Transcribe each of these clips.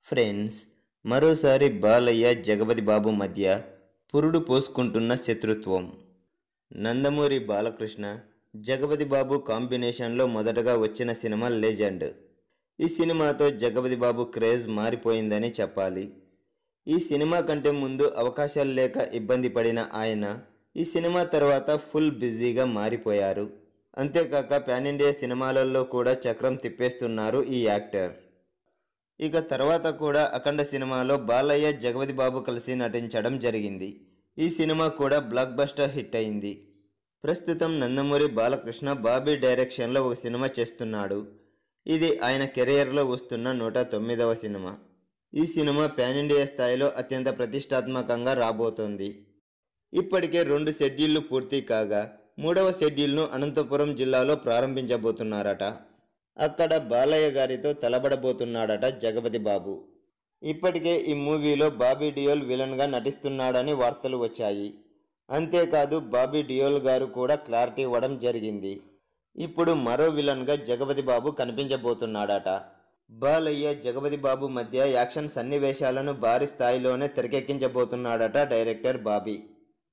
Friends, మరోసారి బాలయ్య జగపతి బాబు మధ్య పురుడు పోసుకుంటున్న శత్రుత్వం. నందమూరి బాలకృష్ణ జగపతి బాబు కాంబినేషన్లో మొదటగా వచ్చిన సినిమా లెజెండ్. ఈ సినిమాతో జగపతి బాబు క్రేజ్ మారిపోయిందని చెప్పాలి. ఈ సినిమా కంటే ముందు అవకాశాలు లేక ఇబ్బంది పడిన ఆయన ఈ సినిమా తర్వాత ఫుల్ బిజీగా మారిపోయారు. అంతేకాక పాన్ ఇండియా సినిమాలలో కూడా చక్రం తిప్పేస్తున్నారు ఈ యాక్టర్. ఇక తర్వాత కూడా అఖండ సినిమాలో బాలయ్య జగపతి బాబు కలిసి నటించడం జరిగింది. ఈ సినిమా కూడా బ్లాక్ బస్టర్ హిట్ అయింది. ప్రస్తుతం నందమూరి బాలకృష్ణ బాబీ డైరెక్షన్లో ఒక సినిమా చేస్తున్నాడు. ఇది ఆయన కెరియర్లో వస్తున్న 109వ సినిమా. ఈ సినిమా పాన్ ఇండియా స్థాయిలో అత్యంత ప్రతిష్టాత్మకంగా రాబోతోంది. ఇప్పటికే 2 షెడ్యూళ్లు పూర్తి కాగా 3వ షెడ్యూల్ను అనంతపురం జిల్లాలో ప్రారంభించబోతున్నారట. అక్కడ బాలయ్య గారితో తలబడబోతున్నాడట జగపతి బాబు. ఇప్పటికే ఈ మూవీలో బాబీ డియోల్ విలన్గా నటిస్తున్నాడని వార్తలు వచ్చాయి. అంతేకాదు బాబీ డియోల్ గారు కూడా క్లారిటీ ఇవ్వడం జరిగింది. ఇప్పుడు మరో విలన్గా జగపతి బాబు కనిపించబోతున్నాడట. బాలయ్య జగపతి బాబు మధ్య యాక్షన్ సన్నివేశాలను భారీ స్థాయిలోనే తెరకెక్కించబోతున్నాడట డైరెక్టర్ బాబీ.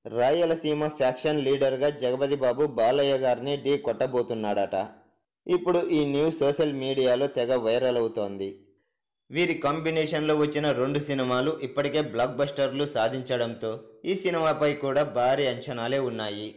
రాయలసీమ ఫ్యాక్షన్ లీడర్గా జగపతి బాబు బాలయ్య గారిని ఢీ కొట్టబోతున్నాడట. ఇప్పుడు ఈ న్యూస్ సోషల్ మీడియాలో తెగ వైరల్ అవుతోంది. వీరి కాంబినేషన్లో వచ్చిన 2 సినిమాలు ఇప్పటికే బ్లాక్ బస్టర్లు సాధించడంతో ఈ సినిమాపై కూడా భారీ అంచనాలే ఉన్నాయి.